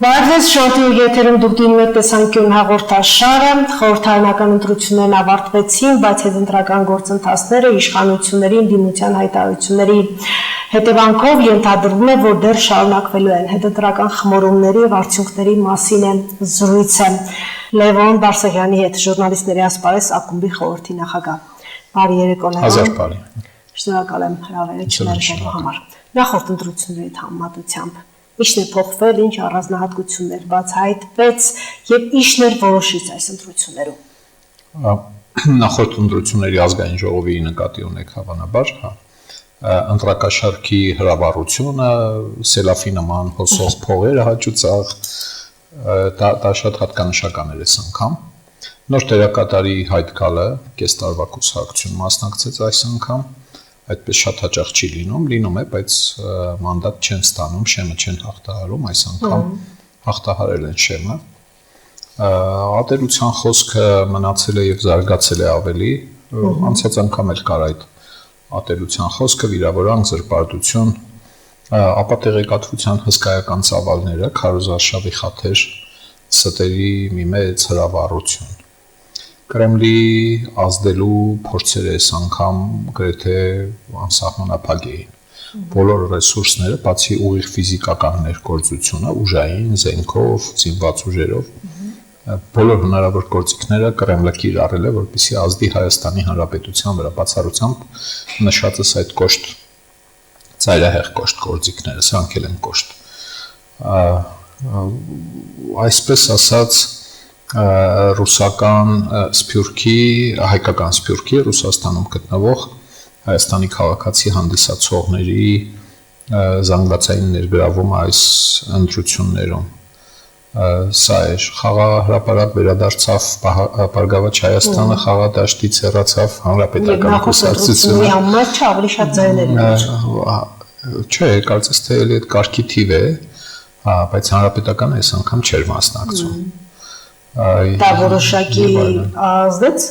Բարևես շորտի եթերում դուք դինում եք տեսանկյուն հաղորդաշարը, խորհրդարանական ընտրություններն ավարտվեցին, բայց հետընտրական գործընթացները իշխանությունների ընդդիմության հայտարարությունների հետևանքով ենթադրվում է, որ դեռ շարունակվելու են հետընտրական խմորումների և արդյունքների մասին է զրույցը Լևոն Բարսեղյանի հետ, ժուրնալիստների ասպարեզ ակումբի խորհրդի նախագահ։ Բարի երեկո Լևոն։ Շնորհակալ եմ հրավերը չներկայելու համար։ Նախորդ ընտրությունների համեմատությամբ Ինչն է փոխվել, ինչ առանձնահատկություններ բացահայտվեց եւ ինչն էր որոշիչ այս ընտրություններում։ Նախորդ ընտրությունների ազգային ժողովի նկատի ունեք հավանաբար, ընտրակաշարքի հրավառությունը, սելավի նման հոսող փողերը հաճուցող, դա շատ հատկանշական էր այս անգամ։ Նոր դերակատարի հայտ գալը, կես տարվա կուսակցություն մասնակցեց այս անգամ։ Այդպես շատ հաճախ չի լինում է, բայց մանդատ չեն ստանում, շեմը չեն հաղթահարում, այս անգամ հաղթահարել են շեմը։ Ատելության խոսքը մնացել է եւ զարգացել է ավելի, անցած անգամ էլ կար այդ ատելության խոսքը, վիրավորանք, զրպարտություն, ապա տեղեկատվության հսկայական ծավալները, քարոզարշավի խաթեր, ստերի մի մեծ հրավառություն։ Կրեմլի ազդելու փորձերը այս անգամ գրեթե անսահմանափակ էին։ Բոլոր ռեսուրսները, բացի ուղիղ ֆիզիկական ներգործությունը, ուժային, զենքով, զինված ուժերով, բոլոր հնարավոր գործիքները Կրեմլը կիրառել է, որպեսզի ազդի Հայաստանի Հանրապետության վրա, բացառությամբ նշածս այդ կոշտ ծայրահեղ կոշտ գործիքները, սրանք էլ են կոշտ։ Այսպես ասած ռուսական սփյուռքի, հայկական սփյուռքի Ռուսաստանում գտնվող Հայաստանի քաղաքացի հանդիսացողների զանգվածային ներգրավումը այս ընտրություններում։ Սա էր, խաղահրապարակ վերադարձավ Բարգավաճ Հայաստանը, խաղադաշտից հեռացավ Հանրապետական կուսակցությունը։ Մի համար չէ, ավելի շատ ձայներ են։ Չէ, կարծես թե էլի այդ կարգի թիվ է, բայց Հանրապետական այս անգամ չէր մասնակցում։ Դա որոշակի ազդեց,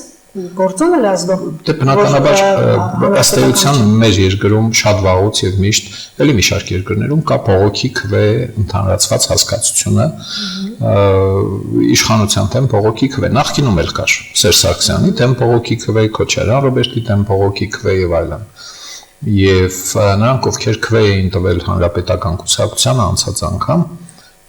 գործում էր ազդող։ Դե բնականաբար ըստ էության մեր երկրում շատ վաղուց եւ միշտ, էլի մի շարք երկրներում կա բողոքի քվե ընդհանրացված հասկացությունը, իշխանության դեմ բողոքի քվե, նախկինում էլ կար Սերժ Սարգսյանի դեմ բողոքի քվե, Քոչարյան Ռոբերտի դեմ բողոքի քվե եւ այլն։ Եվ նրանք, ովքեր քվե էին տվել Հանրապետական կուսակցությանը անցած անգամ,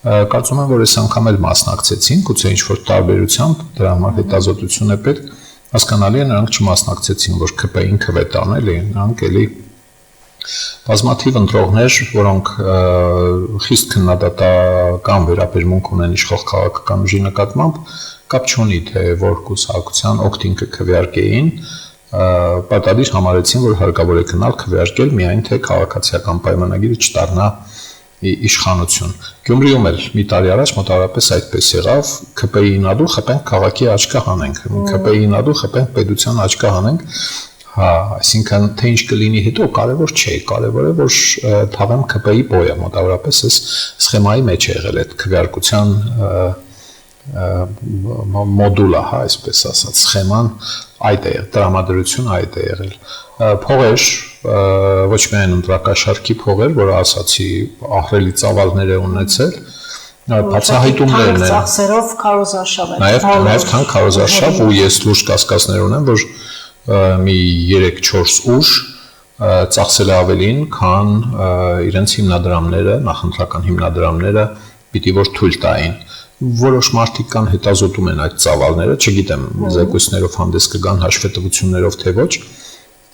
կարծում եմ, որ այս անգամ էլ մասնակցեցին, գուցե ինչ-որ տարբերությամբ, դրա համար հետազոտություն է պետք, հասկանալի է նրանք չմասնակցեցին, որ ԿՊ-ին քվե տանել էին, նրանք էլի բազմաթիվ ընտրողներ, որոնք խիստ քննադատական վերաբերմունք ունեն իշխող քաղաքական ուժի նկատմամբ, կապ չունի, թե որ կուսակցության օգտին կքվեարկեին, պարտադիր համարեցին, որ հարկավոր է գնալ քվեարկել միայն թե քաղաքացիական պայմանագիրը չդառնա իշխանություն։ Գյումրիում էլ մի տարի առաջ մոտավորապես այդպես եղավ, ԿՊ-ին ադու խփենք քաղաքի աչքը հանենք, ԿՊ-ին ադու խփենք պետության աչքը հանենք, այսինքն թե ինչ կլինի հետո կարևոր չէ, կարևոր է որ թաղեմ ԿՊ-ի բոյը, մոտավորապես այս սխեմայի մեջ է եղել այդ քվեարկության մոդուլը, այսպես ասած, սխեման այդ է, տրամադրությունը այդ է եղել։ Փողեր, ոչ միայն ընտրակաշարքի փողեր, որը ասացի ահռելի ծավալներ է ունեցել, բացահայտումներն են։ Ծախսերով քարոզարշավ է։ Նաև թանկ քարոզարշավ ու ես լուրջ կասկածներ ունեմ, որ մի 3-4 ուժ ծախսել է ավելին, քան իրենց հիմնադրամները, նախընտրական հիմնադրամները պիտի որ թույլ տային։ Որոշ մարդիկ կան հետազոտում են այդ ծավալները, չգիտեմ, զեկույցներով հանդես կգան հաշվետվություններով թե ոչ,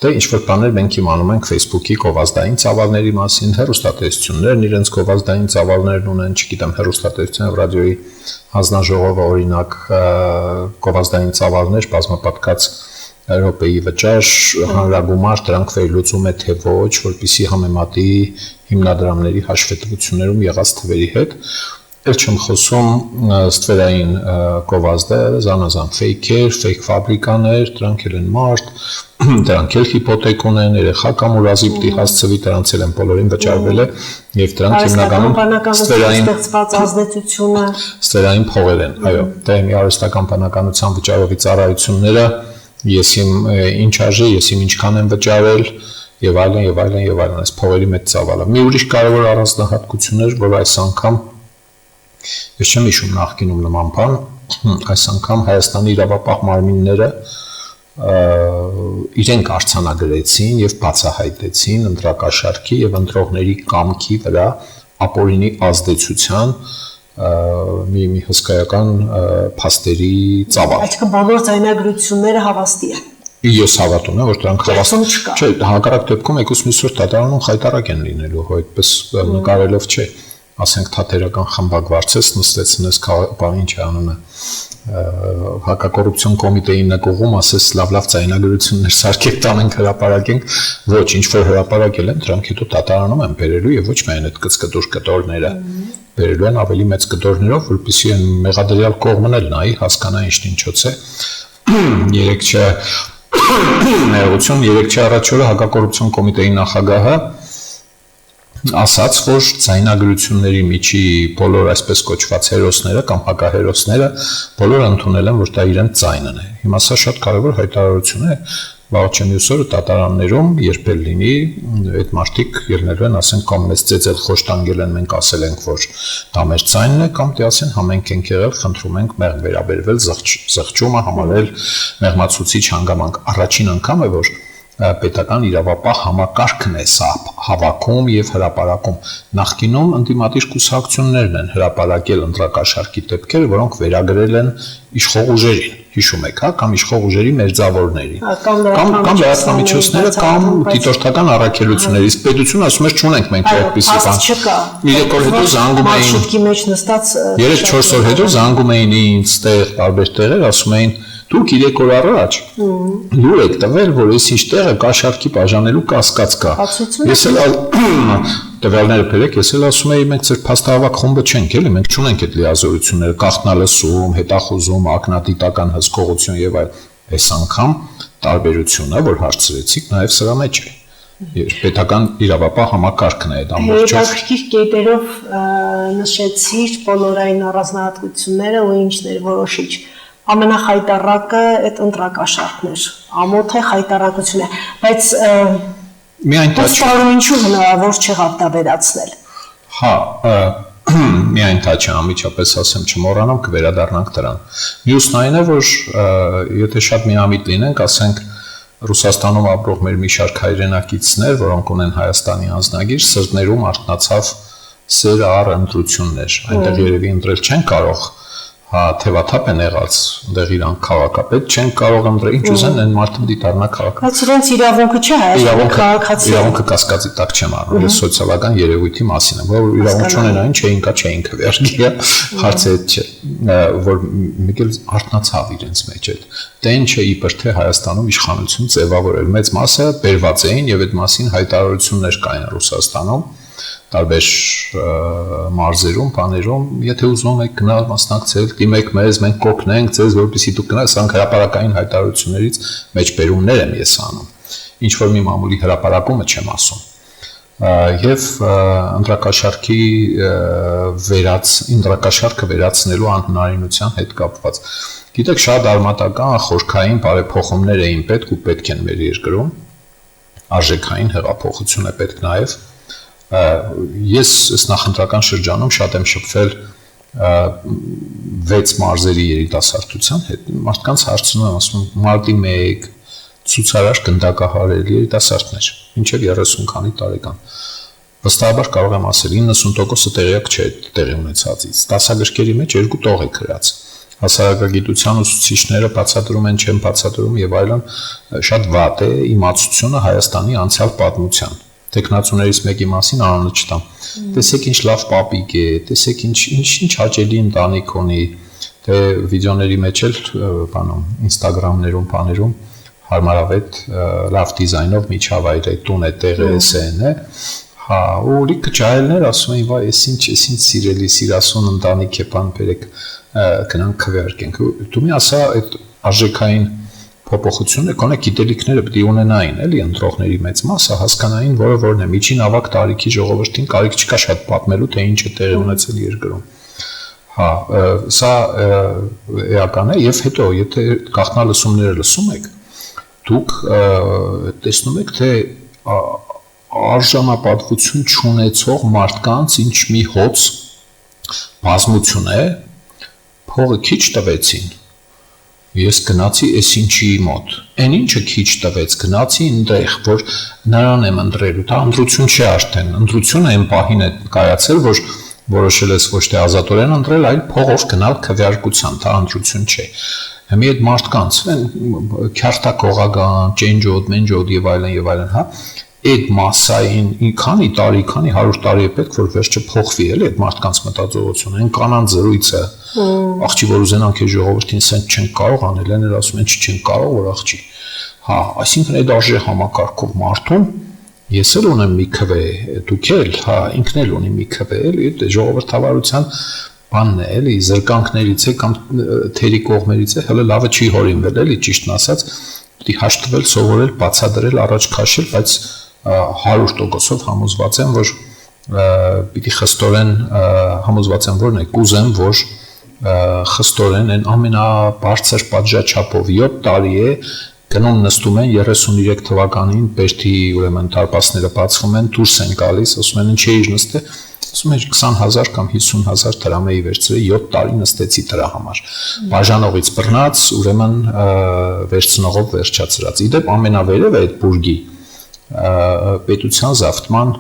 դե ինչ-որ բաներ մենք իմանում ենք Facebook-ի գովազդային ծավալների մասին, հեռուստատեսություններն իրենց գովազդային ծավալներն ունեն, չգիտեմ, հեռուստատեսության եւ ռադիոյի հանձնաժողովը օրինակ գովազդային ծավալներ բազմապատկած Եվրոպայի վճար, հանրագումար, դրանք վերլուծում է թե ոչ, որպեսզի համեմատի հիմնադրամների հաշվետվություններում եղած թվերի հետ։ Էլ չեմ խոսում ստվերային գովազդը, զանազան ֆեյքեր, ֆեյք ֆաբրիկաներ, դրանք էլ են մարդ, դրանք էլ հիպոթեք ունեն, երեխա կամ ուրազի պիտի հասցվի, դրանց էլ են բոլորին վճարվել է եւ դրանք հիմնականում ստվերային փողեր են, այո, դա մի արհեստական բանականության վճարովի ծառայությունները, ես իմ ինչ արժե, ես իմ ինչքան եմ վճարել եւ այլն, այս փողերի մեծ ծավալը։ Մի ուրիշ կարևոր առանձնահատկություն էր, որ այս անգամ Ես չեմ հիշում նախկինում նման բան, այս անգամ Հայաստանի իրավապահ մարմինները իրենք արձանագրեցին եւ բացահայտեցին ընտրակաշառքի եւ ընտրողների կամքի վրա ապօրինի ազդեցության մի հսկայական փաստերի ծավալ։ Այսինքն բոլոր ձայնագրությունները հավաստի են։ Ես հավատում եմ, որ դրանք հավաստի չկա։ Չէ, հակառակ դեպքում եկուս միսուր դատարանում խայտարակ են լինելու, հո այդպես նկարելով չէ։ Ասենք թատերական խմբակվարձես նստեցնես ինչ անունը հակակոռուպցիոն կոմիտեի նկողում ասես լավ ձայնագրություններ սարքեք տանենք հրապարակենք ոչ ինչ որ հրապարակել են դրանք հետո դատարանում են բերելու եւ ոչ միայն այդ կծկտուր կտորները բերելու են ավելի մեծ կտորներով որպեսզի այն մեղադրյալ կողմն էլ նայի հասկանա ինչն ինչոց է երեք առաջ օրը հակակոռուպցիոն կոմիտեի նախագահը ասաց, որ ձայնագրությունների միջի բոլոր այսպես կոչված հերոսները կամ հակահերոսները բոլորը ընդունել են, որ դա իրենց ձայնն է։ Հիմա սա շատ կարևոր հայտարարություն է, վաղուց մյուս օրը դատարաններում երբ էլ լինի, այդ մարդիկ ելնելու են, ասեն կամ մեզ ծեծել խոշտանգել են, մենք ասել ենք, որ դա մեր ձայնն է, կամ դե ասեն համենք ենք եղել, խնդրում ենք մեղմ վերաբերվել, զղջումը համարել մեղմացուցիչ հանգամանք։ Առաջին անգամ է, որ պետական իրավապահ համակարգն է սա հավաքում եւ հրապարակում նախկինում ընդդիմադիր կուսակցություններն են հրապարակել ընտրակաշառքի դեպքերը, որոնք վերագրել են իշխող ուժերին, հիշում եք, հա, կամ իշխող ուժերի մերձավորներին, կամ լրատվամիջոցները կամ դիտորդական առաքելությունները, իսկ պետությունը ասում է չունենք մենք այդպիսի բան։ 3 օր հետո զանգում էին մարշրուտի մեջ նստած 3-4 օր հետո զանգում էին ինձ տեղ տարբեր տեղեր, ասում էին դուք 3 օր առաջ լուր եք տվել, որ այս ինչ տեղը կաշառքի բաժանելու կասկած կա։ Ես էլ տվյալները բերեք, ես էլ ասում եի մենք ձեր փաստահավաք խումբը չենք, էլի մենք չունենք այդ լիազորությունները, գաղտնալսում, հետախուզում, ակնադիտական հսկողություն եւ այլ։ Այս անգամ տարբերությունը, որ հարցրեցիք, նաեւ սրա մեջ է։ Պետական իրավապահ համակարգն է այդ ամբողջով։ Հետաքրքիր կետերով նշեցիր բոլոր այն առանձնահատկությունները ու ինչներ որոշիչ։ Ամենախայտառակը այդ ընտրակաշառքն էր, ամոթ է խայտառակություն է, բայց միայն դա ինչու հնարավոր չեղավ դա վերացնել։ Հա, միայն դա չէ, անմիջապես ասեմ չմոռանամ, կվերադառնանք դրան։ Մյուսն այն է, որ եթե շատ միամիտ լինենք, ասենք Ռուսաստանում ապրող մեր մի շարք հայրենակիցներ, որոնք ունեն Հայաստանի անձնագիր, սրտներում արթնացավ սեր առ ընտրություններ, այնտեղ երևի ընտրել չեն կարող հա թևաթափ են եղած, այնտեղ իրանք քաղաքապետ չեն կարող ընտրել, ինչ ուզեն այն մարդը դիտառնա քաղաքապետ։ Բայց իրենց իրավունքը չէ, Հայաստանի քաղաքացի։ Իրավունքը կասկածի տակ չեմ առնում, ես սոցիալական երևույթի մասին եմ, որ իրավունք չունենային, չէին կա, չէին քվեարկի, հարցը այդ չէ, որ Միգել արթնացավ իրենց մեջ այդ։ Դե ինչ է իբր թե Հայաստանում իշխանություն ձևավորել, մեծ մասը բերված էին եւ այդ մասին հայտարարություններ կային Ռուսաստանում տարբեր մարզերում, բաներում, եթե ուզում եք գնալ մասնակցել, դիմեք մեզ, մենք կօգնենք ձեզ, որպեսզի դուք գնաք, սրանք հրապարակային հայտարարություններից մեջբերումներ եմ ես անում։ Ինչ որ մի մամուլի հրապարակումը չեմ ասում։ Եվ ընտրակաշառքը վերացնելու անհնարինության հետ կապված։ Գիտեք, շատ արմատական խորքային բարեփոխումներ էին պետք ու պետք են մեր երկրում։ Արժեքային հեղափոխություն է պետք նաև։ Ես այս նախընտրական շրջանում շատ եմ շփվել 6 մարզերի երիտասարդության հետ։ Մարդկանց հարցնում եմ, ասում եմ, մարտի 1 ցուցարար գնդակահարել երիտասարդներ, մինչև 30 քանի տարեկան։ Վստահաբար կարող եմ ասել 90%-ը տեղյակ չէ տեղի ունեցածից։ Դասագրքերի մեջ 2 տող է գրած։ Հասարակագիտության ուսուցիչները բացատրում են, չեն բացատրում եւ այլն, շատ վատ է իմացությունը Հայաստանի անցյալ պատմության։ Տեխնացուներից մեկի մասին անունը չտամ։ Տեսեք ինչ լավ պապիկ է, տեսեք ինչ հաճելի ընտանիք ունի, թե վիդեոների մեջ էլ բանում, Instagram-ներում, բաներում հարմարավետ լավ դիզայնով միջավայր է, տուն է, տեղ է, սեն է։ Հա, ու լիքը ջահելներ ասում են, վայ, էս ինչ սիրելի, սիրասուն ընտանիք է, բան բերեք, գնանք քվեարկենք։ Դու մի ասա այդ արժեքային փոփոխությունը կոնե գիտելիքները պետք է ունենային, էլի ընտրողների մեծ մասը հասկանային, որն է միջին ավակ տարիքի ժողովրդին կարիք չկա շատ պատմելու, թե ինչ է տեղի ունեցել երկրում։ Հա, սա էական է եւ հետո եթե գաղտնալսումները լսում եք, դուք տեսնում եք, թե արժանապատվություն չունեցող մարդկանց ինչ մի հոց բազմություն է, փողը քիչ տվեցին։ Ես գնացի էս ինչի մոտ։ Այն ինչը քիչ տվեց, գնացի այնտեղ, որ նրան եմ ընտրելու, դա ընտրություն չէ արդեն։ Ընտրությունը այն պահին է կայացել, որ որոշել ես ոչ թե ազատորեն ընտրել, այլ փողով գնալ քվեարկության, դա ընտրություն չէ։ Հիմա այդ մարդկանց են քյարտակողական, ճենջոտ, մենջոտ եւ այլն, հա, այդ մասային քանի տարի, քանի 100 տարի է պետք որ վերջը փոխվի, էլի այդ մարդկանց մտածողությունը, այն կանանց զրույցը, աղջի որ ուզենանք է ժողովրդին սենց չեն կարող անել, են ասում են չեն կարող որ աղջի։ Հա, այսինքն այդ արժե համակարգով մարդուն ես էլ ունեմ մի քվե, դուք էլ, հա, ինքն էլ ունի մի քվե, էլի ժողովրդավարության բանն է, էլի զրկանքներից է կամ թերի կողմերից է, հələ լավը չի հորինվել, էլի ճիշտն ասած, պիտի հաշտվել, սովորել, բացադրել, առաջ քաշել, բայց 100%-ով համոզված եմ, որ պիտի խստորեն համոզված եմ, որն է, կուզեմ, որ խստորեն այն ամենաբարձր պատժաչափով 7 տարի է գնում նստում են 33 թվականին Բերդի ուրեմն դարպասները բացվում են, դուրս են գալիս, ասում են ինչ էիր նստել, ասում են 20,000 կամ 50,000 դրամ էի վերցրել, 7 տարի նստեցի դրա համար։ Բաժանողից բռնած, ուրեմն վերցնողով վերջացրած։ Իդեպ ամենավերևը այդ բուրգի պետության զավթման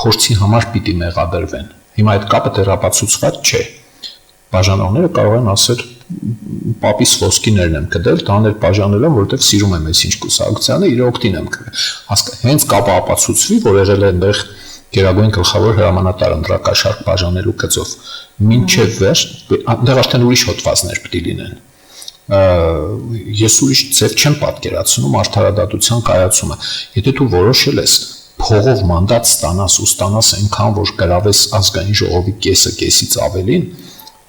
փորձի համար պիտի մեղադրվեն։ Հիմա այդ կապը դեռ ապացուցված չէ։ Բաժանողները կարող են ասել պապիս ոսկիներն եմ կդել, տաներ բաժանել եմ, որովհետև սիրում եմ այս ինչ կուսակցությանը, իր օգտին եմ կվել։ Հենց կապը ապացուցվի, որ եղել է այնտեղ գերագույն գլխավոր հրամանատար ընտրակաշարք բաժանելու գծով։ Մինչև վերջ, այնտեղ արդեն ուրիշ հոդվածներ պետք է լինեն։ Ես ուրիշ ձև չեմ պատկերացնում արդարադատության կայացումը։ Եթե դու որոշել ես փողով մանդատ ստանաս ու ստանաս այնքան, որ գրավես ազգային ժողովի կեսը կեսից ավելին,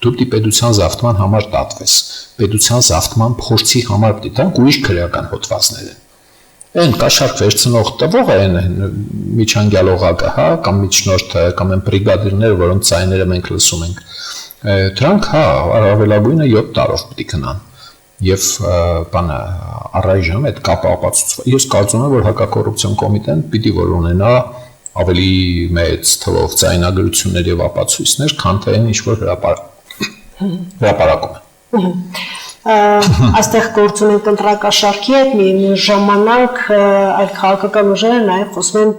դու պիտի պետության զավթման համար դատվես, պետության զավթման փորձի համար պիտի տանք ուրիշ քրեական հոդվածներ են։ Այն կաշառք վերցնող տվողը այն միջանկյալողակը, հա, կամ միջնորդը, կամ այն բրիգադիրները, որոնց ձայները մենք լսում ենք, դրանք, հա, առավելագույնը 7 տարով պիտի գնան։ Եվ բանը առայժմ այդ կապը ապացուցվում։ Ես կարծում եմ, որ հակակոռուպցիոն կոմիտեն պիտի որ ունենա ավելի մեծ թվով ձայնագրություններ եւ ապացույցներ, քան թե այն ինչ որ հրապարակում է։ Այստեղ գործում են ընտրակաշարքի հետ մի ժամանակ այլ քաղաքական ուժերը նաև խոսում են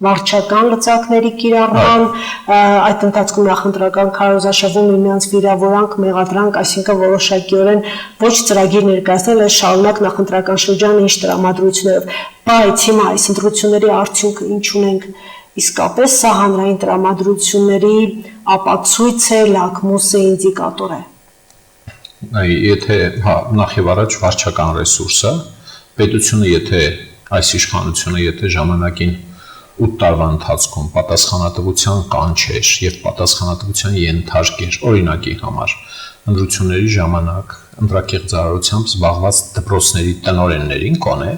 վարչական լծակների կիրառման, այդ ընթացքում նախընտրական քարոզարշավում միմյանց վիրավորանք, մեղադրանք, այսինքն որոշակիորեն ոչ ծրագիր ներկայացնել, այլ շարունակ նախընտրական շրջանը ինչ տրամադրություններով, բայց հիմա այս ընտրությունների արդյունքը ինչ ունենք իսկապես սա հանրային տրամադրությունների ապացույց է, լակմուս է, ինդիկատոր է։ Եթե նախ եւ առաջ վարչական ռեսուրսը, պետությունը եթե այս իշխանությունը եթե ժամանակին 8 տարվա ընթացքում պատասխանատվության կանչեր եւ պատասխանատվության ենթարկեր օրինակի համար ընտրությունների ժամանակ ընտրակեղծարարությամբ զբաղված դպրոցների տնօրեններին կոնե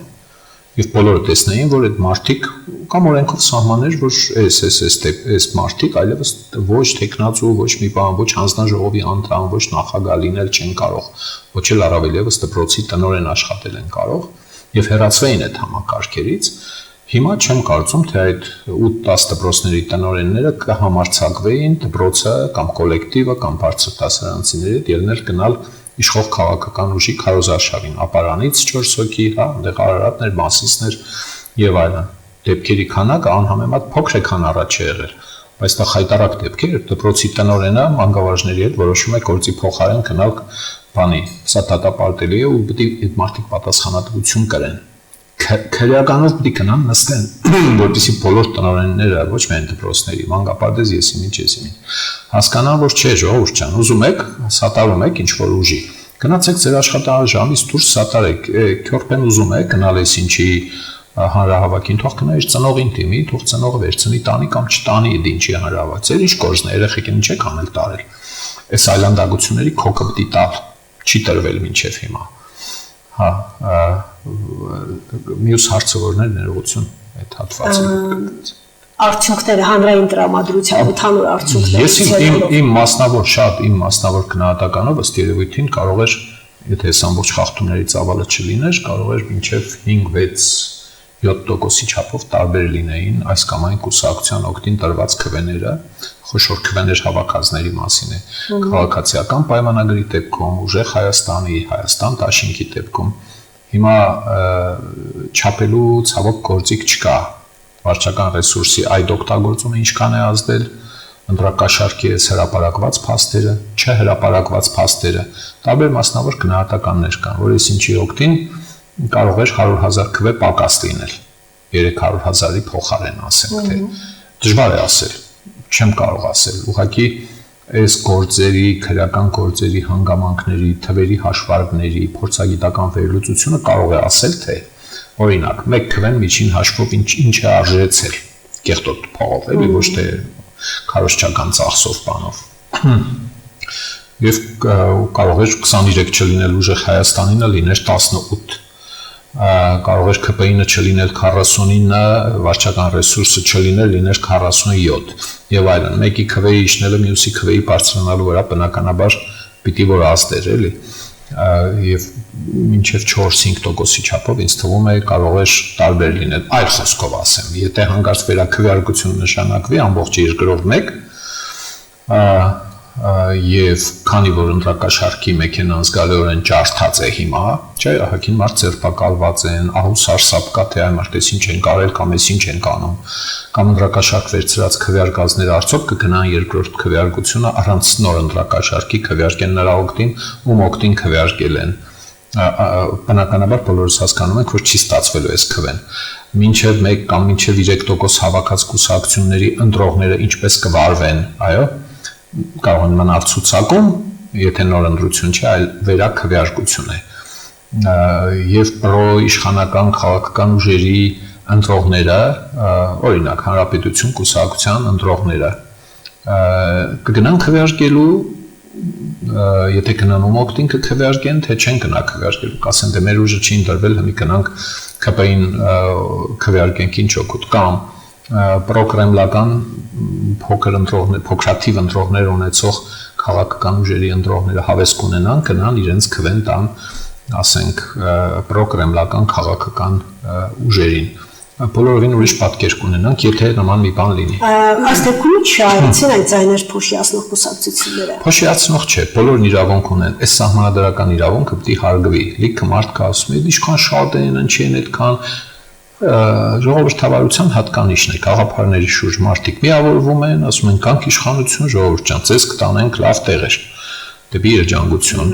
եւ բոլորը տեսնեին որ այդ մարդիկ կամ օրենքով սահմաններ որ այս մարդիկ այլևս ոչ տեխնացու ոչ մի բան ոչ հանձնաժողովի անդամ ոչ նախագահ լինել չեն կարող ոչ էլ առավելևս դպրոցի տնօրեն աշխատել են կարող եւ հեռացվեին այդ համակարգերից Հիմա չեմ կարծում, թե այդ 8-10 դպրոցների տնօրենները կհամարձակվեին դպրոցը կամ կոլեկտիվը կամ բարձր դասարանցիների հետ ելնել գնալ իշխող քաղաքական ուժի քարոզարշավին, ապարանից 4 հոգի, հա, այնտեղ Արարատներ, Մասիսներ եւ այլն։ Դեպքերի քանակը անհամեմատ փոքր է, քան առաջ է եղել, բայց դա խայտարակ դեպքեր, դպրոցի տնօրենը մանկավարժների հետ որոշում է գործի փոխարեն գնալ բանի, սա դատապարտելի է ու պետք է այդ մարդիկ պատասխանատվություն կրեն։ Քրեականով պիտի գնան նստեն, որպեսզի բոլոր տնօրենները, ոչ միայն դպրոցների, մանկապարտեզ եսիմին, չեսիմին, հասկանան, որ չէ, ժողովուրդ ջան, ուզում եք, սատարում եք ինչ-որ ուժի, գնացեք ձեր աշխատաժամից դուրս սատարեք, քյորփեն ուզում եք գնալ էս ինչի հանրահավաքին, թող գնա իր ծնողին դիմի, թող ծնողը վերցնի տանի կամ չտանի այդ ինչի հանրահավաք, ձեր ինչ գործն է, երեխեքին ինչ եք անել տարել, այս այլանդակությունների քոքը պիտի տալ, չի տրվել մինչև հիմա։ Հա, մյուս հարցը որն է ներողություն այդ հատվածը արդյունքները հանրային տրամադրության ընդհանուր արդյունքները Ես իմ մասնավոր գնահատականով ըստ երևույթին կարող էր եթե այս ամբողջ խախտումների ծավալը չլիներ կարող էր մինչև 5-6-7% չափով տարբեր լինեին այս կամ այն կուսակցության օգտին տրված քվեները խոշոր քվեներ հավաքածների մասին է քաղաքացիական պայմանագրի դեպքում, ուժեղ Հայաստանի, Հայաստան դաշինքի դեպքում հիմա չափելու ցավոք գործիք չկա վարչական ռեսուրսի այդ օգտագործումը ինչքան է ազդել ընտրակաշարքի հրապարակված փաստերը, չհրապարակված փաստերը, տարբեր մասնավոր գնահատականներ կան, որից ինչի օգտին կարող էր 100,000 քվե պակաս լինել, 300,000-ի փոխարեն ասենք, թե դժվար է ասել, չեմ կարող ասել, ուղղակի այս գործերի, քրեական գործերի հանգամանքների, թվերի հաշվարկների, փորձագիտական վերլուծությունը կարող է ասել, թե օրինակ, մեկ քվեն միջին հաշվով ինչ է արժեցել, կեղտոտ փողով, էլի ոչ թե քարոզչական ծախսով բանով։ Եվ կարող էր 23 չլինել ուժեղ Հայաստանինը լիներ 18, կարող էր ԿՊԻ-ը չլինել 49, վարչական ռեսուրսը չլիներ լիներ 47 եւ այլն։ Մեկի քվեի իջնելը մյուսի քվեի բարձրանալու վրա բնականաբար պիտի որ ազդեր, էլի։ Եվ մինչև 4-5% չափով ինձ թվում է կարող է տարբեր լինել։ Այլ խոսքով ասեմ, եթե հանգարց վերաքվեարկություն նշանակվի ամբողջ երկրով մեկ, եւ քանի որ ընտրակաշարքի մեքենան զգալիորեն ջարդած է հիմա, չէ, ահագին մարդ ձերբակալված են, ահուսարսապ կա թե այն մարդես ինչ են կարել կամ էս ինչ են կանում, կամ ընտրակաշարք վերցրած քվեարկածները արդյոք կգնան երկրորդ քվեարկությունը առանց նոր ընտրակաշարքի քվեարկեն նրա օգտին, ում օգտին քվեարկել են։ Բնականաբար բոլորս հասկանում ենք, որ չի ստացվելու այս քվեն։ Մինչև 1 կամ մինչև 3% հավաքած կուսակցությունների ընտրողները ինչպես կվարվեն, այո, կարող են մնալ ցուցակում, եթե նոր ընտրություն չէ, այլ վերաքվեարկություն է։ Եվ պրոիշխանական քաղաքական ուժերի ընտրողները, օրինակ Հանրապետություն կուսակցության ընտրողները, կգնան քվեարկելու, եթե գնան ում օգտին կքվեարկեն, թե չեն գնա քվեարկելու, կասեն դե մեր ուժը չի ընտրվել, հիմա գնանք ԿՊԻ-ին քվեարկենք ինչ օգուտ կամ պրոկրեմլական փոքր ընտրողներ, փոքրաթիվ ընտրողներ ունեցող քաղաքական ուժերի ընտրողները հավես կունենան, գնան իրենց քվեն տան, ասենք, պրոկրեմլական քաղաքական ուժերին։ Բոլորովին ուրիշ պատկեր կունենանք, եթե նման մի բան լինի։ Այս դեպքում չարեցին այդ ձայներ փոշիացնող կուսակցությունները։ Փոշիացնող չէ, բոլորն իրավունք ունեն, այս սահմանադրական իրավունքը պետք է հարգվի։ Լիքը մարդ կա ասում է, ինչքան շատ են, ինչ են այդքան ժողովրդավարության հատկանիշն է, գաղափարների շուրջ մարդիկ միավորվում են, ասում են կանք իշխանություն, ժողովուրդ ջան, ձեզ կտանենք լավ տեղեր, դեպի երջանկություն,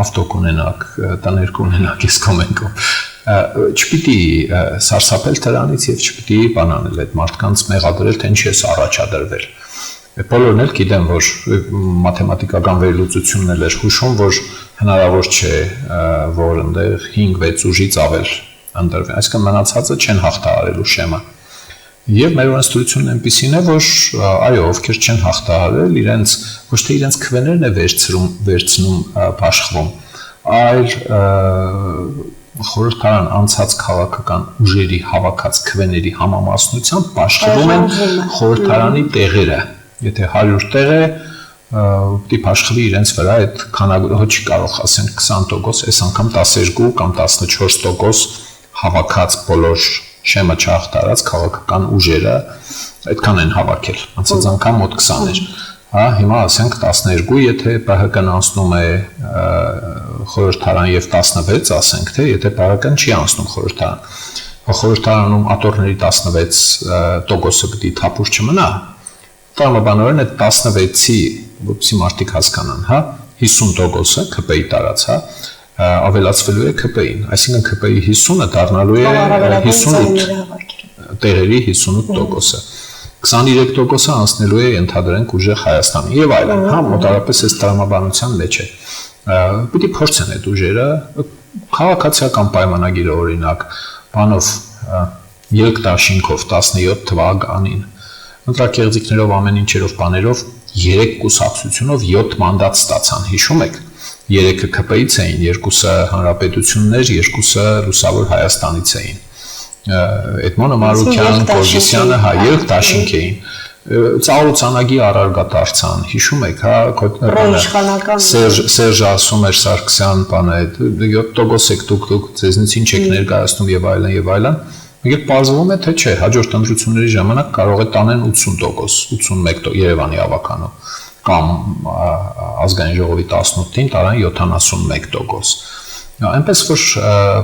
ավտո կունենաք, տներ կունենաք, ես կոմենքով, չպիտի սարսափել դրանից եւ չպիտի բանանել այդ մարդկանց մեղադրել, թե ինչ է առաջադրվել։ Բոլորն էլ գիտեն, որ մաթեմատիկական վերլուծությունն էլ էր հուշում, որ հնարավոր չէ, որ այնտեղ 5-6 ուժից ավել ընտրվեն, այսինքն մնացածը չեն հաղթահարելու շեմը։ Եվ մեր օրենսդրությունն այնպիսին է, որ այո, ովքեր չեն հաղթահարել, իրենց ոչ թե իրենց քվեներն է վերցնում բաշխվում, այլ խորհրդարան անցած քաղաքական ուժերի հավաքած քվեների համամասնությամբ բաշխվում են խորհրդարանի տեղերը։ Եթե 100 տեղ է, պիտի բաշխվի իրենց վրա այդ քանակը չի կարող ասենք 20%, այս անգամ 12 կամ 14% հավաքած բոլոր շեմը չհաղթարած քաղաքական ուժերը այդքան են հավաքել, անցած անգամ մոտ 20 էր, հա, հիմա ասենք 12, եթե ՊՀԿ-ն անցնում է խորհրդարան եւ 16, ասենք թե, եթե ՊՀԿ-ն չի անցնում խորհրդարան, խորհրդարանում աթոռների 16%-ը պիտի թափուր չմնա, տրամաբանորեն այդ 16-ի, որպեսզի մարդիկ հասկանան, հա, 50%-ը ԿՊ-ի տարած, հա, ավելացվելու է ԿՊ-ին, այսինքն ԿՊ-ի 50-ը դառնալու է 58 տեղերի 58%-ը, 23%-ը անցնելու է ընդհանրենք ուժեղ Հայաստանի եւ այլն, հա, մոտարապես այս տրամաբանության մեջ է։ Պիտի փորձեն այդ ուժերը քաղաքացիական պայմանագիրը օրինակ, բանով ելք դաշինքով 17 թվականին, ընտրակեղծիքներով ամեն ինչերով բաներով 3 կուսակցությունով 7 մանդատ ստացան, հիշում եք։ 3-ը ԿՊ-ից էին, 2-ը հանրապետություններ, 2-ը լուսավոր Հայաստանից էին։ Էդմոնը Մարուկյան, Գորգիսյանը, հա, ելք դաշինք էին։ Ծառուցանագի առարգա դարձան, հիշում եք, հա, Սերժը ասում էր Սարգսյան, բանը, 7% եք դուք ձեզնից ինչ եք ներկայացնում եւ այլն եւ այլն։ Եկել պարզվում է, թե չէ, հաջորդ ընտրությունների ժամանակ կարող է տանեն 80%, 81% Երևանի ավականու կամ ազգային ժողովի 18-ին տարան 71%։ Այնպես որ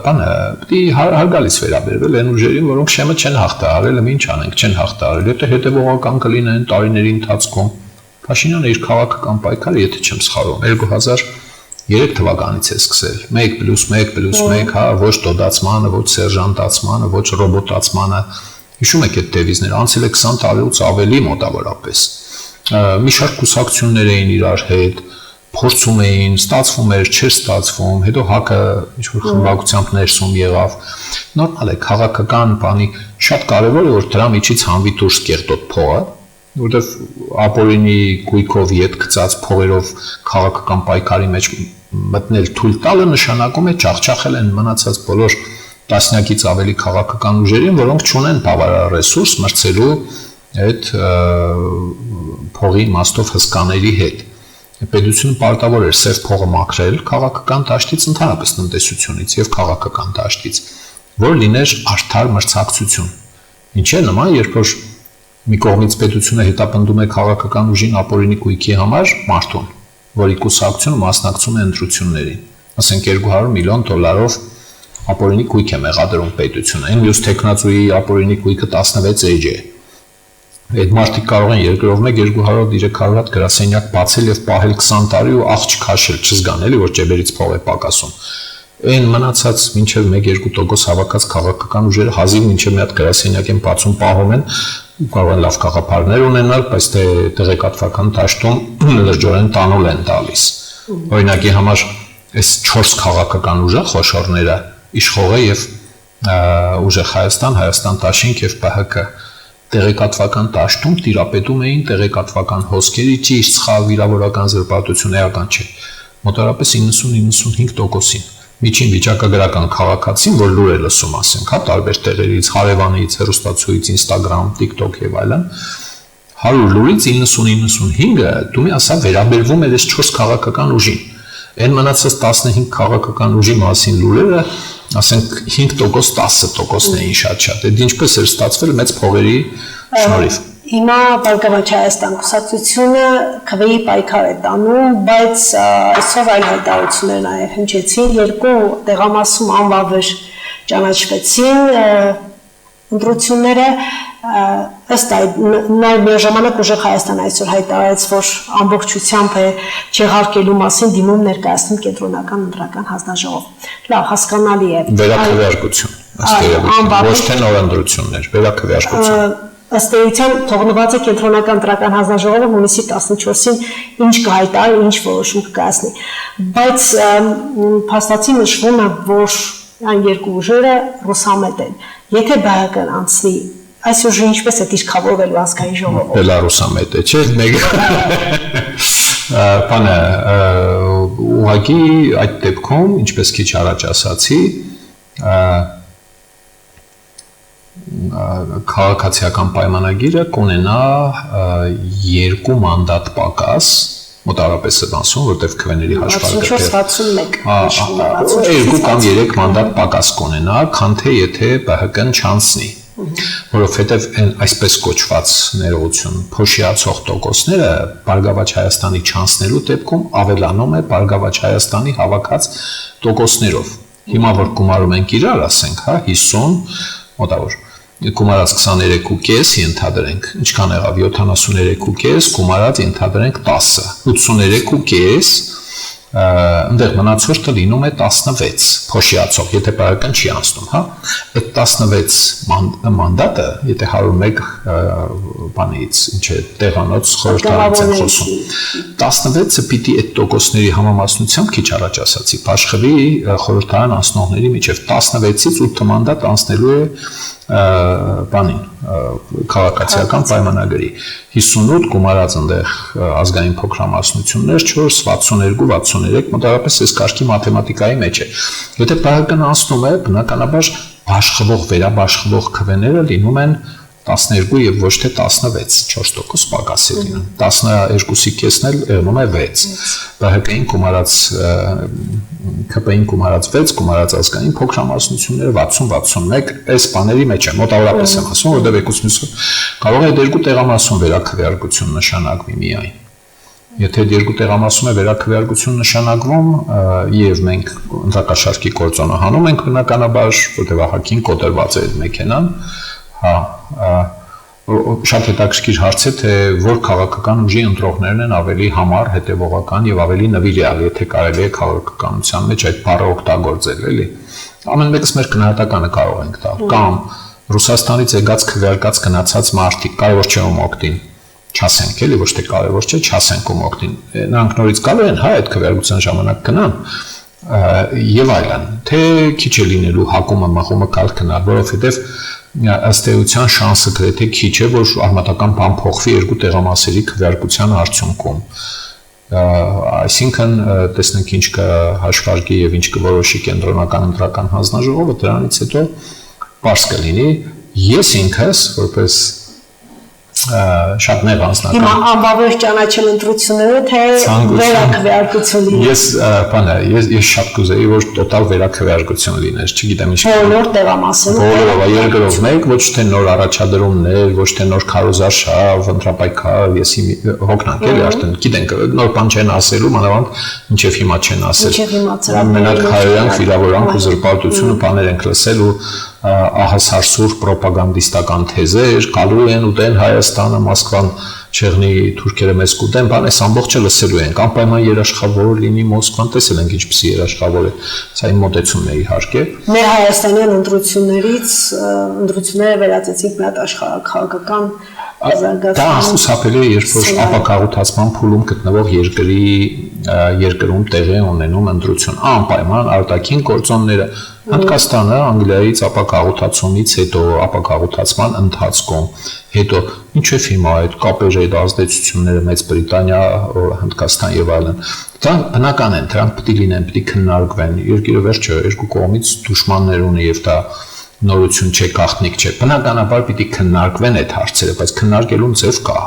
բանը պիտի հարգալից վերաբերվել այն ուժերին, որոնք շեմը չեն հաղթահարել, ինչ անենք, չեն հաղթահարել, եթե հետևողական կլինեն տարիների ընթացքում։ Փաշինյանը իր քաղաքական պայքարը, եթե չեմ սխալվում, 2003 թվականից է սկսել 1+1+1, հա, ոչ դոդացմանը, ոչ սերժանտացմանը, ոչ ռոբոտացմանը։ Հիշում եք այդ դեվիզները, անցել է 20 տարուց ավելի մոտավորապես։ Մի շարք կուսակցություններ էին իրար հետ, փորձում էին, ստացվում էր, չէր ստացվում, հետո ՀԱԿ-ը ինչ-որ խմբակցությամբ ներսում եղավ։ Նորմալ է, քաղաքական բանի շատ կարևոր է, որ դրա միջից հանվի դուրս կեղտոտ փողը, որովհետև ապօրինի գույքով ետ գծած փողերով քաղաքական պայքարի մեջ մտնել թույլ տալը նշանակում է ջախջախել են մնացած բոլոր տասնյակից ավելի քաղաքական ուժերին, որոնք չունեն բավարար ռեսուրս մրցելու այդ փողի իմաստով հսկաների հետ։ Պետությունը պարտավոր էր սև փողը մաքրել քաղաքական դաշտից, ընդհանրապես տնտեսությունից եւ քաղաքական դաշտից, որ լիներ արդար մրցակցություն։ Ինչ է նման, երբ որ մի կողմից պետությունը հետապնդում է քաղաքական ուժին ապօրինի գույքի համար մարդուն, որի կուսակցությունը մասնակցում է ընտրություններին։ Ասենք $200 միլիոն ապօրինի գույք է մեղադրում պետությունը։ Այն մյուս տեխնացուի ապօրինի գույքը 16 էջ է։ Այդ մարդիկ կարող են երկրով մեկ 200-300 հատ գրասենյակ բացել եւ պահել 20 տարի ու աղջ քաշել, չզգան էլի, որ ջեբերից փող է պակասում։ Այն մնացած մինչև 1-2% հավաքած քաղաքական ուժերը հազիվ մինչև մի հատ գրասենյակ են բացում, պահում են, կարող են լավ գաղափարներ ունենալ, բայց թե տեղեկատվական դաշտում լրջորեն տանուլ են տալիս։ Օրինակի համար այս 4 քաղաքական ուժը խոշորները իշխողը եւ ուժեղ Հայաստան Դաշինք եւ ՊՀԿ տեղեկատվական դաշտում տիրապետում էին տեղեկատվական հոսքերի ճիշտ սխալ վիրավորական զրպարտություն էական չէ։ Մոտավորապես 90-95%-ին միջին վիճակագրական քաղաքացին, որ լուր է լսում, ասենք, հա, տարբեր տեղերից, հարևանից, հեռուստացույց, Instagram, TikTok եւ այլն, 100 լուրից 90-95-ը դու մի ասա վերաբերվում էր այս 4 քաղաքական ուժին։ Այն մնացած 15 քաղաքական ուժի մասին լուրերը, ասենք 5%, 10%-ն էին շատ-շատ։ Այդ ինչպես էր ստացվել մեծ փողերի շնորհիվ։ Հիմա Բարգավաճ Հայաստան կուսակցությունը քվեի պայքար է տանում, բայց այսօր այլ հայտարարություններ նաև հնչեցին, երկու տեղամասում անվավեր ճանաչվեցին ընտրությունները, ըստ այդ նաև միաժամանակ ուժեղ Հայաստան այսօր հայտարարեց, որ ամբողջությամբ է չեղարկելու մասին դիմում ներկայացնում կենտրոնական ընտրական հանձնաժողով։ Լավ, հասկանալի է։ Վերաքվեարկություն, ըստ էության, ոչ թե նոր ընտրություններ, վերաքվեարկություն։ Ըստ էության թողնված է կենտրոնական ընտրական հանձնաժողովը հունիսի 14-ին ինչ կհայտարարի, ինչ որոշում կկայացնի։ Բայց փաստացի նշվում է, որ այն երկու ուժերը ռուսամետ են։ Եթե ԲՀԿ-ն անցնի, այս ուժը ինչպես է դիրքավորվելու ազգային ժողովում։ Բելարուսամետ է, չէ՞, մեկ բանը ուղղակի այդ դեպքում, ինչպես քիչ առաջ ասացի, քաղաքացիական պայմանագիրը կունենա 2 մանդատ պակաս, մոտավորապես է ասում, որտեղ քվեների հաշվարկը 64-61 2 կամ 3 մանդատ պակաս կունենա, քան թե եթե ԲՀԿ-ն չանցնի, որովհետև այն այսպես կոչված ներողություն փոշիացող տոկոսները Բարգավաճ Հայաստանի չանցնելու դեպքում ավելանում է Բարգավաճ Հայաստանի հավաքած տոկոսներով։ Հիմա որ գումարում ենք իրար, ասենք, հա, 50 մոտավոր գումարած 23.5 ենթադրենք, ինչքան եղավ 73.5, գումարած ենթադրենք 10, 83.5, այնտեղ մնացորդը լինում է 16 փոշիացող, եթե ԲՀԿ-ն չի անցնում, հա, այդ 16 մանդատը, եթե 101 բանից, ինչ է, տեղանոց խորհրդարանից են խոսում, 16-ը պիտի այդ տոկոսների համամասնությամբ քիչ առաջ ասացի, Աշխավի խորհրդարան անցնողների միջև 16-ից 8 մանդատ անցնելու է բանին քաղաքացիական պայմանագրի 58 գումարած այնտեղ ազգային փոքրամասնություններ 4 62 63 մոտավորապես այս կարգի մաթեմատիկայի մեջ է եթե ԲՀԿ-ն անցնում է բնականաբար բաշխվող վերաբաշխվող քվեները լինում են 12 եւ ոչ թե 16, 4% պակաս է լինում։ 12-ի կեսն էլ եղնում է 6։ ԲՀԿ-ին գումարած ԿՊ-ին գումարած 6, գումարած ազգային փոքրամասնությունները 60-61, այս բաների մեջ է, մոտավորապես եմ ասում, որտեղ եկուսմիսը կարող է երկու տեղամասում վերաքվեարկություն նշանակվի միայն։ Եթե երկու տեղամասում է վերաքվեարկություն նշանակվում եւ մենք ընտրակաշարքի գործոնահանում ենք բնականաբար, որտեղ ահագին կոտրված է մեքենան, շատ հետաքրքիր հարց է, թե որ քաղաքական ուժի ընտրողներն են ավելի համառ, հետևողական եւ ավելի նվիրյալ, եթե կարելի է քաղաքականության մեջ այդ բառը օգտագործել, էլի։ Ամեն մեկս մեր գնահատականը կարող ենք տալ, կամ Ռուսաստանից եկած քվեարկած գնացած մարդիկ, կարևոր չէ ում օգտին չասենք, էլի ոչ թե կարևոր չէ, չասենք ում օգտին։ Նրանք նորից գալու են, այդ քվեարկության ժամանակ գնան եւ այլն, թե քիչ է լինելու հակումը, մղումը կալ գնալ, որովհետեւ ըստ էության շանսը գրեթե քիչ է, որ արմատական բան փոխվի երկու տեղամասերի քվեարկության արդյունքում։ Այսինքն տեսնենք ինչ կհաշվարկի եւ ինչ կորոշի կենտրոնական ընտրական հանձնաժողովը, դրանից հետո պարզ կլինի։ Ես ինքս որպես շատ նեղ անձնական։ Հիմա անբավեր ճանաչել ընտրությունները, թե վերաքվեարկություն լինի։ Ես շատ կուզեի, որ տոտալ վերաքվեարկություն լիներ, չգիտեմ ինչ։ Բոլոր տեղամասերում։ Բոլորովա երկրով մեկ, ոչ թե նոր առաջադրումներ, ոչ թե նոր քարոզարշավ, ընտրապայքար, եսի հոգնանք էլի արդեն, գիտենք, նոր բան չեն ասելու, մանավանդ ինչեվ հիմա չեն ասել։ Մենակ հայերյանք, վիրավորանք ու զրպարտությունը բաներ ենք լսել ու ահասարսուր պրոպագանդիստական թեզեր, գալու են ուտեն Հայաստանը, Մոսկվան չեղնի թուրքերը մեզ կուտեն, բան այս ամբողջը լսելու ենք, անպայման երաշխավոր լինի Մոսկվան, տեսել ենք ինչպիսի երաշխավոր է, սա իմ մոտեցումն է իհարկե։ Մեր հայաստանյան ընտրությունները վերածեցինք մի հատ աշխարհաքաղաքական Դա խուսափելի է, երբ որ ապակաղութացման փուլում գտնվող երկրում տեղի ունենում ընտրություն, անպայման արտաքին գործոնները Հնդկաստանը Անգլիայից ապակաղութացումից հետո ապակաղութացման ընթացքում հետո ինչեւ հիմա այդ կապերի այդ ազդեցությունները Մեծ Բրիտանիա, Հնդկաստան եւ այլն դա բնական են, դրանք պետք է լինեն, պետք է քննարկվեն, երկիրը վերջը երկու կողմից դժմաններ ունի եւ դա նորություն չէ, գաղտնիք չէ։ Բնականաբար պիտի քննարկվեն այդ հարցերը, բայց քննարկելու ձև կա։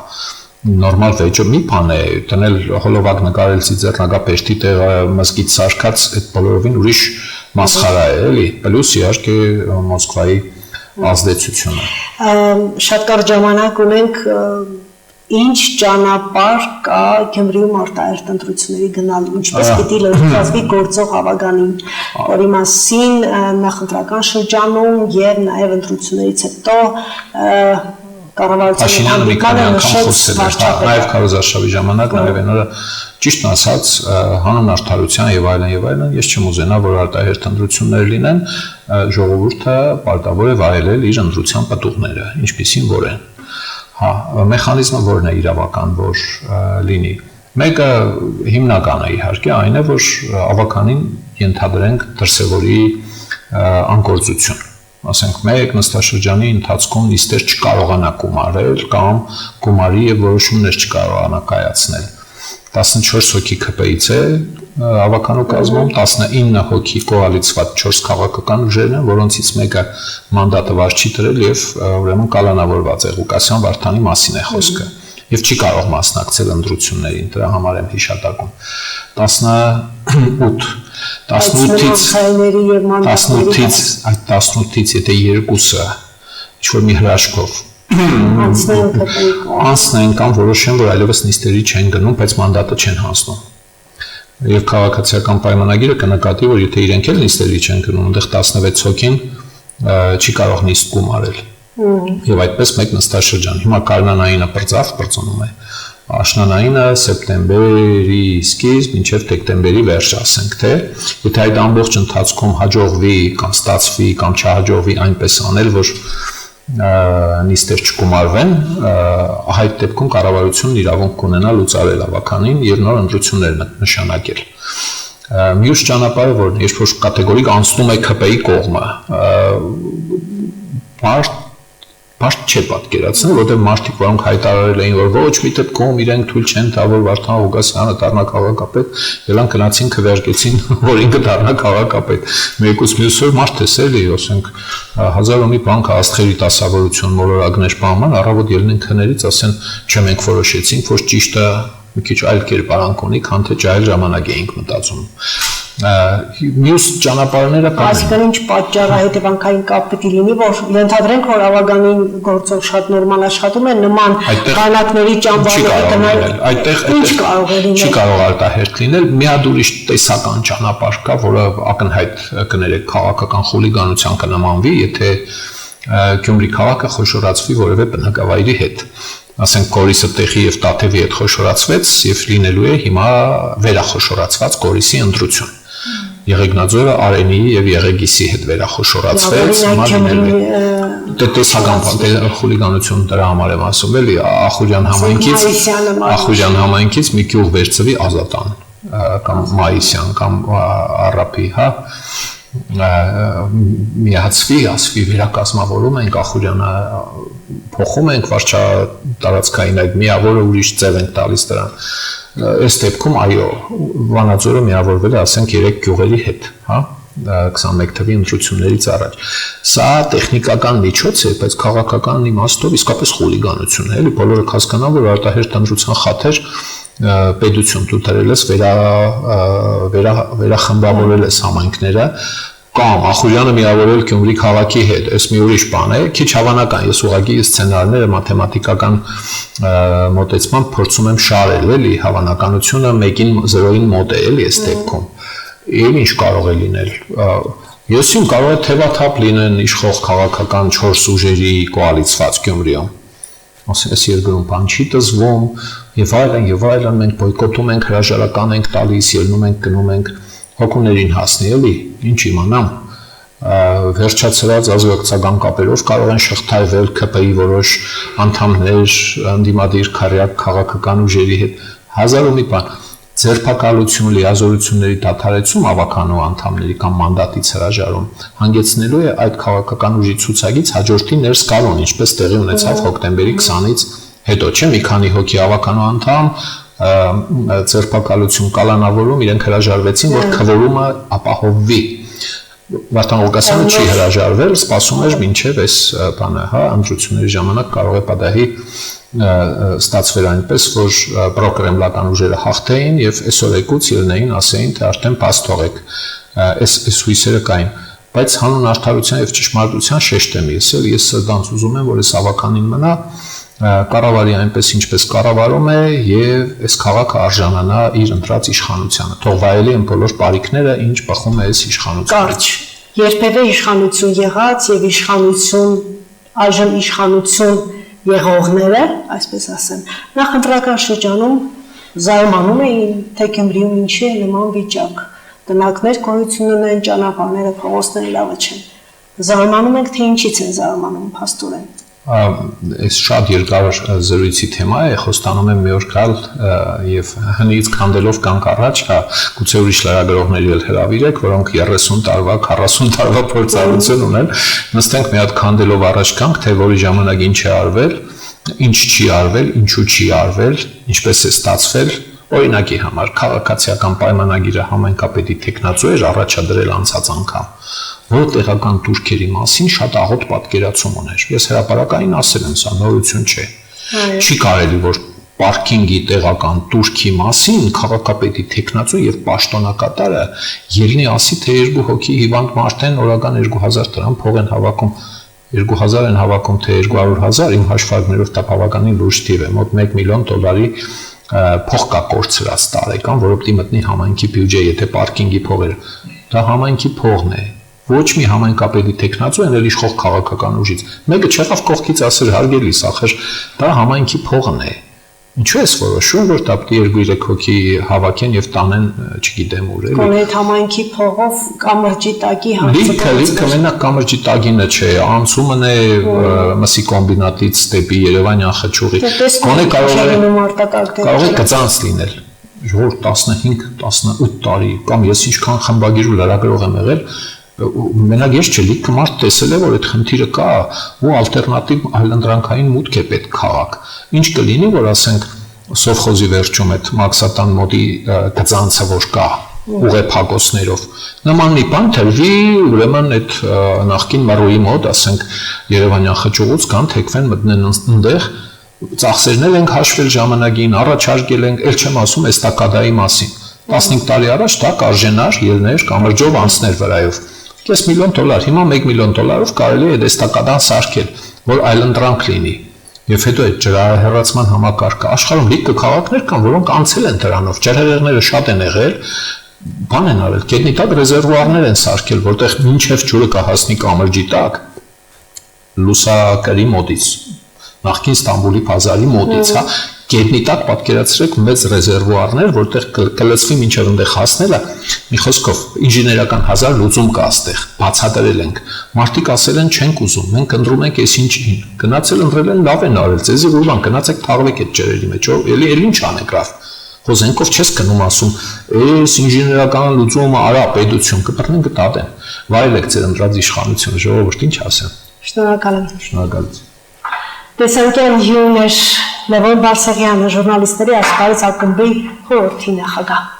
Նորմալ վեճը մի բան է, դնել հոլովակ նկարել Ծիծեռնագապեշտի տեղը մզկիթ սարքած, այդ բոլորովին ուրիշ մասխարա է, էլի։ Պլյուս իհարկե Մոսկվայի ազդեցությունը։ Շատ կարճ ժամանակ ունենք, ինչ ճանապարհ կա Գյումրիում արտահերթ ընտրությունների գնալու, ինչպես պիտի լրացվի գործող հավագանին, որի մասին նախընտրական շրջանում եւ նաեւ ընտրություններից հետո կառավարությունը մի քանի անգամ խոսել է, նաեւ քարոզարշավի ժամանակ, նաեւ այն օրը ճիշտ ասած հանուն արդարության եւ այլն, ես չեմ ուզենա, որ արտահերթ ընտրություններ լինեն, ժողովուրդը պարտավոր է վայելել իր ընտրության պատուղները, ինչպիսին որ են։ Մեխանիզմը որն է իրավական, որ լինի։ Մեկը հիմնականը իհարկե այն է, որ ավականին ենթադրենք դրսևորի անգործություն։ Ասենք մեկ նստաշրջանի ընթացքում նիստեր չկարողանա գումարել կամ գումարի եւ որոշումներ չկարողանա կայացնել։ 14 հոգի ԿՊ-ից է ավականու կազմում, 19 հոգի կոալիցված 4 քաղաքական ուժերն են, որոնցից մեկը մանդատը վար չի դրել եւ ուրեմն կալանավորված է Ղուկասյան Վարդանի մասին է խոսքը եւ չի կարող մասնակցել ընտրություններին, դրա համար եմ հիշատակում։ 18-ից եթե երկուսը ինչ որ մի հրաշքով անցնեն կամ որոշեն, որ այլևս նիստերի չեն գնում, բայց մանդատը չեն հանձնում։ Եվ քաղաքացիական պայմանագիրը կնկատի, որ եթե իրենք էլ նիստերի չեն գնում, այնտեղ 16 հոգին չի կարող նիստ գումարել։ Եվ այդպես մեկ նստաշրջան։ Հիմա Կարնանայինը բրծնում է։ Աշնանայինը սեպտեմբերի սկիզբ մինչև դեկտեմբերի վերջ, ասենք թե, եթե այդ ամբողջ ընթացքում հաջողվի կամ ստացվի կամ չհաջողվի այնպես անել, որ նիստեր չգումարվեն, այդ դեպքում կառավարությունն իրավունք կունենա լուծարել ավականին եւ նոր ընտրություններ նշանակել։ Մյուս ճանապարհը որն է, երբ որ կատեգորիկ անցնում է ԿՊ-ի կողմը, Պաշտ չէ պատկերացնել, որտեղ մարդիկ, որոնք հայտարարել էին, որ ոչ մի դեպքում իրենք թույլ չեն տա, որ Վարդան Ղուկասյանը դառնա քաղաքապետ, ելան գնացին քվեարկեցին, որ ինքը դառնա քաղաքապետ։ Մեկուց մյուս օր մարդ էսել է, ասենք, հազար ու մի բան կա աստղերի դասավորություն, մոլորակներ բանման, առավոտ ելնեն քներից, ասեն, չէ մենք որոշեցինք, որ ճիշտը մի քիչ այլ կերպարանք ունի, քան թե ջահել ժամանակ էինք մտածում։ Մյուս ճանապարհները կան։ Այսինքն ինչ պատճառը հետևանքային կապ պետք է լինի, որ ենթադրենք, որ ավագանին գործող շատ նորմալ աշխատում են, նման բանակների ճամբարները գնալ, ինչ կարող է լինել։ Չի կարող արտահերթ լինել, մի հատ ուրիշ տեսական ճանապարհ կա, որը ակնհայտ կներեք քաղաքական խուլիգանության կնմանվի, եթե Գյումրի քաղաքը խոշորացվի որևէ բնակավայրի հետ։ Ասենք Գորիսը տեղի եւ Տաթևի հետ խոշորացվեց եւ լինելու է հիմա վերախոշորացված Գորիսի ընտրություն։ Եղեգնաձորը Արենիի եւ Եղեգիսի հետ վերախոշորացվեց, հիմա լինելու է տեսական խուլիգանություն դրա համար եմ ասում, էլի Ախուրյան համայնքից մի գյուղ վերցվի Ազատան կամ Մայիսյան կամ Առափի, հա միացվի, ասվի վերակազմավորում ենք Ախուրյանը փոխում ենք վարչա տարածքային այդ միավորը ուրիշ ձև ենք տալիս դրան։ Այս դեպքում այո, Վանաձորը միավորվել է, ասենք 3 գյուղերի հետ, հա 21 թվականի ընտրություններից առաջ։ Սա տեխնիկական միջոց է, բայց քաղաքական իմաստով իսկապես խուլիգանություն է, էլի բոլորը հասկանան, որ արտահերթ ընտրության խաթեր պետություն դու դրել ես վերախմբավորել ես համայնքները կամ Ախուրյանը միավորել Գյումրի քաղաքի հետ, այս մի ուրիշ բան է, քիչ հավանական, ես ուղղակի սցենարները մաթեմատիկական մոտեցմամբ փորձում եմ շարել, էլի հավանականությունը 1-0-ին մոտ է, էլի այս դեպքում։ Եվ ինչ կարող է լինել։ Ես իմ կարող է թևաթափ լինեն իշխող քաղաքական 4 ուժերի կոալիցված Գյումրիում։ Ասես երկրում բան չի տզվում, եւ այլն, մենք բոյկոտում ենք, հրաժարական ենք տալիս, ելնում ենք, գնում ենք հոգուներին հասնի, էլի, ինչ իմանամ, վերջացրած ազգակցական կապերով կարող են շղթայվել ԿՊ-ի որոշ անդամներ, ընդդիմադիր քաղաքական ուժերի հետ, հազար ու մի բան, ձերբակալություն, լիազորությունների դադարեցում ավականու անդամների կամ մանդատից հրաժարում հանգեցնելու է այդ քաղաքական ուժի ցուցակից հաջորդի ներս գալուն, ինչպես տեղի ունեցավ հոկտեմբերի 20-ից հետո, չէ՞ մի քանի հոգի ավականու անդամ ձերբակալություն կալանավորում իրենք հրաժարվեցին, որ քվորումը ապահովվի։ Վարդան Ղուկասյանը չի հրաժարվել, սպասում էր մինչև այս բանը, հա, ընտրությունների ժամանակ կարող է պատահի ստացվեր այնպես, որ պրոկրեմլական ուժերը հաղթեին եւ այսօր եկուց ելնեին, ասեին, թե արդեն փաս թողեք, այս հույսերը կային, բայց հանուն արդարության եւ ճշմարտության շեշտ եմ ես սրտանց ուզում եմ, որ այս ավականին մնա կառավարի այնպես ինչպես կառավարում է եւ այս քաղաքը արժանանա իր ընտրած իշխանությանը։ Թող վայելի են բոլոր բարիքները, ինչ բխում է այս իշխանությունից։ Երբևէ իշխանություն եղած եւ իշխանություն այժմ իշխանություն եղողները, այսպես ասեմ, նախընտրական շրջանում զարմանում էին, թե Գյումրիում ինչի է նման վիճակ։ Տնակներ գոյություն ունեն, ճանապարհները, փողոցները լավը չեն։ Զարմանում ենք, թե ինչից են զարմանում, փաստորեն։ Այս շատ երկար զրույցի թեմա է, խոստանում եմ մի օր գալ եւ հնից քանդելով կանգ առաջ, հա, գուցե ուրիշ լրագրողների էլ հրավիրեք, որոնք 30 տարվա, 40 տարվա փորձառություն ունեն, նստենք մի հատ քանդելով առաջ կանգ, թե որի ժամանակ ինչ է արվել, ինչ չի արվել, ինչու չի արվել, ինչպես է ստացվել, օրինակի համար քաղաքացիական պայմանագիրը համայնքապետի տեխնացու էր առաջադրել անցած անգամ, որը տեղական турքերի մասին շատ աղոտ պատկերացում ուներ։ Ես հրապարակային ասել եմ, սա նորություն չէ։ Չի կարելի, որ պարքինգի տեղական турքի մասին քաղաքապետի տեխնացու եւ պաշտոնակատարը ելնի ասի, թե 2 հոգի հիվանդ մարդ են, օրական 2000 դրամ փող են հավաքում, 2000 են հավաքում, թե 200,000, իմ հաշվարկներով դա բավականին լուրջ թիվ է, մոտ $1 միլիոն փող կա կորցրած տարեկան, որը պետք է մտնի համայնքի բյուջե, եթե պարքինգի փողերը, դա համայնքի փողն է։ Ոչ մի համայնքապետի տեխնացու են էլ իշխող քաղաքական ուժից։ Մեկը չեղավ կողքից ասել հարգելի, ախր դա համայնքի փողն է։ Ինչու ես որոշում, որ դա պետք է 2-3 հոգի հավաքեն եւ տանեն, չգիտեմ ուր, էլի։ Կոնե համայնքի փողով կամրջի տակի Լիքը մենակ կամրջի տակինը չէ, անցումն է մսի կոմբինատից դեպի Երևանյան խճուղի։ Կոնե կարող է գծանց լինել։ Որ 15-18 տարի կամ ես ինչքան խմբագիր ու լրագրող եմ եղել, Մենակ ես չէ, լիքը մարդ տեսել է, որ այդ խնդիրը կա ու ալտերնատիվ այլընտրանքային մուտք է պետք քաղաք։ Ինչ կլինի, որ ասենք սովխոզի վերջում այդ Մաքսատան մոդի գծանցը որ կա ուղեփակոսներով նման մի բան թվի ուրեմն այդ նախկին մարոյի մոտ ասենք Երևանյան խճուղուց կան թեքվեն մտնեն այնտեղ ծախսերներ ենք հաշվել ժամանակին առաջարկել ենք ել չեմ ասում էստակադայի մասին 15 տարի առաջ դա կարժենար ելներ կամրջով անցներ վրայով $500,000 հիմա $1 միլիոն կարելի է էստակադան սարքել որ այլընտրանք լինի Եվ հետո այդ ջրահեռացման համակարգը աշխարհում լիքը քաղաքներ կան, որոնք անցել են դրանով, ջրհեղեղները շատ են եղել, բան են արել, գետնի տակ ռեզերվուարներ են սարքել, որտեղ մինչև ջուրը կհասնի կամրջի տակ, լուսակրի մոտից, նախկին Ստամբուլի բազարի մոտից, հա, գետնի տակ պատկերացրեք մեծ ռեզերվուարներ, որտեղ կլցվի մինչև այնտեղ հասնելը, մի խոսքով ինժեներական 1000 լուծում կա այստեղ, բացատրել ենք, մարդիկ ասել են չենք ուզում, մենք ընտրում ենք այս ինչին, գնացել ընտրել են լավ են արել, ձեզի ուրվան գնացեք թաղվեք այդ ջրերի մեջ, էլի ինչ անեք լավ, խոզենքով չես գնում ասում, այս ինժեներական լուծումը արա պետություն կպրնեն կտատեն, վայելեք ձեր ընտրած իշխանությունը, ժողովուրդ ինչ ասեմ։ Շնորհակալ եմ։ Շնորհակալություն։ Տեսանկյուն հյուրն էր Լևոն Բարսեղյանը, ժուրնալիստների աշխարհից ակումբի խորհրդի նախագահ։